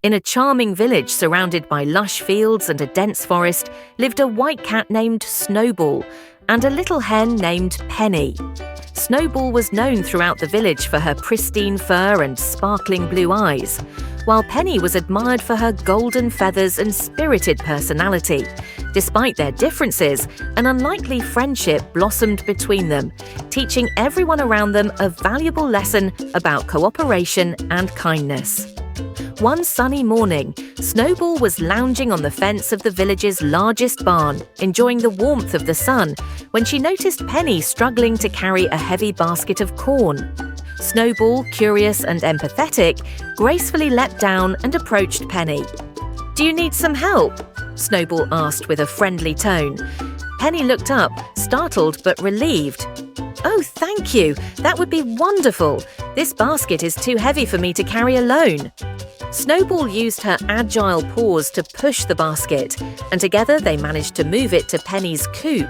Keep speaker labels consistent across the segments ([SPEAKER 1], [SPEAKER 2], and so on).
[SPEAKER 1] In a charming village surrounded by lush fields and a dense forest lived a white cat named Snowball and a little hen named Penny. Snowball was known throughout the village for her pristine fur and sparkling blue eyes, while Penny was admired for her golden feathers and spirited personality. Despite their differences, an unlikely friendship blossomed between them, teaching everyone around them a valuable lesson about cooperation and kindness. One sunny morning, Snowball was lounging on the fence of the village's largest barn, enjoying the warmth of the sun, when she noticed Penny struggling to carry a heavy basket of corn. Snowball, curious and empathetic, gracefully leapt down and approached Penny. "Do you need some help?" Snowball asked with a friendly tone. Penny looked up, startled but relieved. "Oh, thank you. That would be wonderful. This basket is too heavy for me to carry alone." Snowball used her agile paws to push the basket, and together they managed to move it to Penny's coop.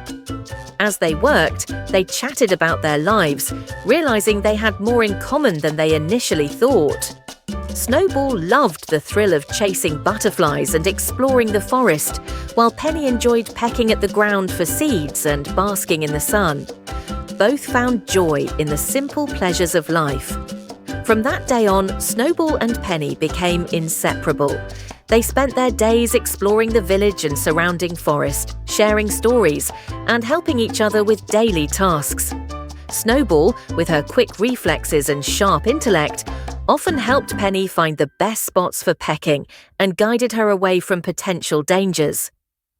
[SPEAKER 1] As they worked, they chatted about their lives, realizing they had more in common than they initially thought. Snowball loved the thrill of chasing butterflies and exploring the forest, while Penny enjoyed pecking at the ground for seeds and basking in the sun. Both found joy in the simple pleasures of life. From that day on, Snowball and Penny became inseparable. They spent their days exploring the village and surrounding forest, sharing stories, and helping each other with daily tasks. Snowball, with her quick reflexes and sharp intellect, often helped Penny find the best spots for pecking and guided her away from potential dangers.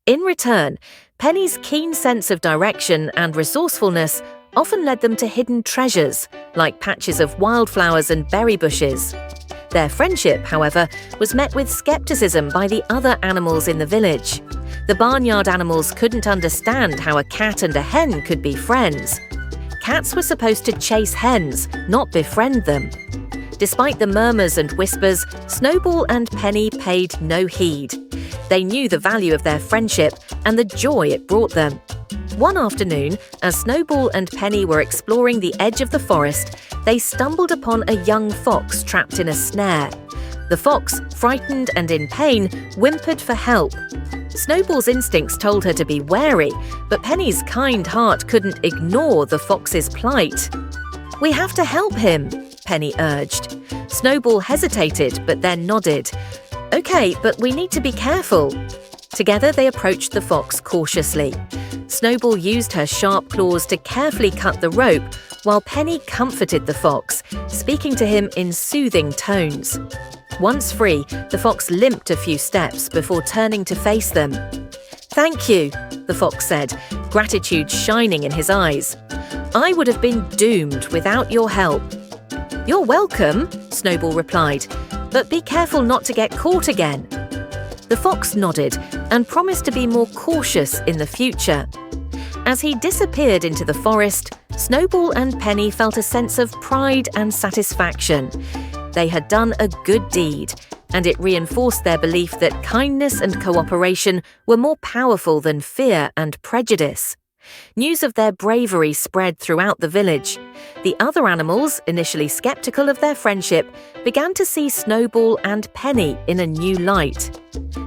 [SPEAKER 1] In return, Penny's keen sense of direction and resourcefulness often led them to hidden treasures, like patches of wildflowers and berry bushes. Their friendship, however, was met with skepticism by the other animals in the village. The barnyard animals couldn't understand how a cat and a hen could be friends. Cats were supposed to chase hens, not befriend them. Despite the murmurs and whispers, Snowball and Penny paid no heed. They knew the value of their friendship and the joy it brought them. One afternoon, as Snowball and Penny were exploring the edge of the forest, they stumbled upon a young fox trapped in a snare. The fox, frightened and in pain, whimpered for help. Snowball's instincts told her to be wary, but Penny's kind heart couldn't ignore the fox's plight. "We have to help him," Penny urged. Snowball hesitated, but then nodded. "Okay, but we need to be careful." Together they approached the fox cautiously. Snowball used her sharp claws to carefully cut the rope, while Penny comforted the fox, speaking to him in soothing tones. Once free, the fox limped a few steps before turning to face them. "Thank you," the fox said, gratitude shining in his eyes. "I would have been doomed without your help." "You're welcome," Snowball replied, "but be careful not to get caught again." The fox nodded and promised to be more cautious in the future. As he disappeared into the forest, Snowball and Penny felt a sense of pride and satisfaction. They had done a good deed, and it reinforced their belief that kindness and cooperation were more powerful than fear and prejudice. News of their bravery spread throughout the village. The other animals, initially skeptical of their friendship, began to see Snowball and Penny in a new light.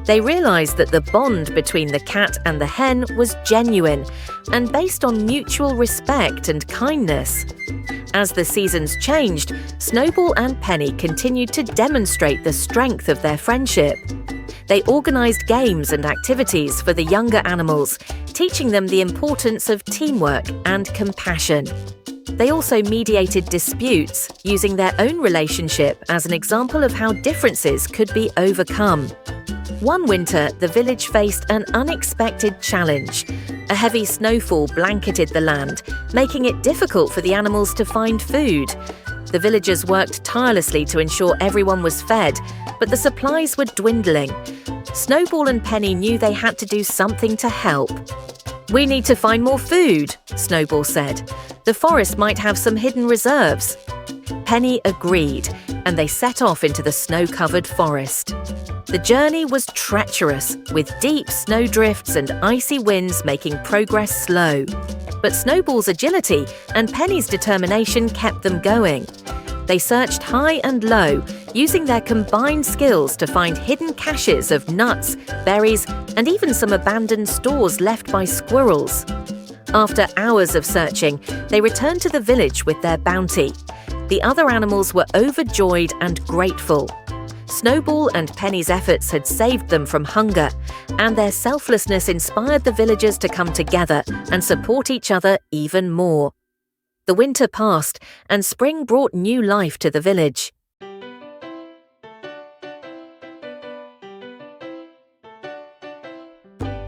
[SPEAKER 1] They realized that the bond between the cat and the hen was genuine and based on mutual respect and kindness. As the seasons changed, Snowball and Penny continued to demonstrate the strength of their friendship. They organized games and activities for the younger animals, teaching them the importance of teamwork and compassion. They also mediated disputes, using their own relationship as an example of how differences could be overcome. One winter, the village faced an unexpected challenge. A heavy snowfall blanketed the land, making it difficult for the animals to find food. The villagers worked tirelessly to ensure everyone was fed, but the supplies were dwindling. Snowball and Penny knew they had to do something to help. "We need to find more food," Snowball said. "The forest might have some hidden reserves." Penny agreed, and they set off into the snow-covered forest. The journey was treacherous, with deep snowdrifts and icy winds making progress slow. But Snowball's agility and Penny's determination kept them going. They searched high and low, using their combined skills to find hidden caches of nuts, berries, and even some abandoned stores left by squirrels. After hours of searching, they returned to the village with their bounty. The other animals were overjoyed and grateful. Snowball and Penny's efforts had saved them from hunger, and their selflessness inspired the villagers to come together and support each other even more. The winter passed, and spring brought new life to the village.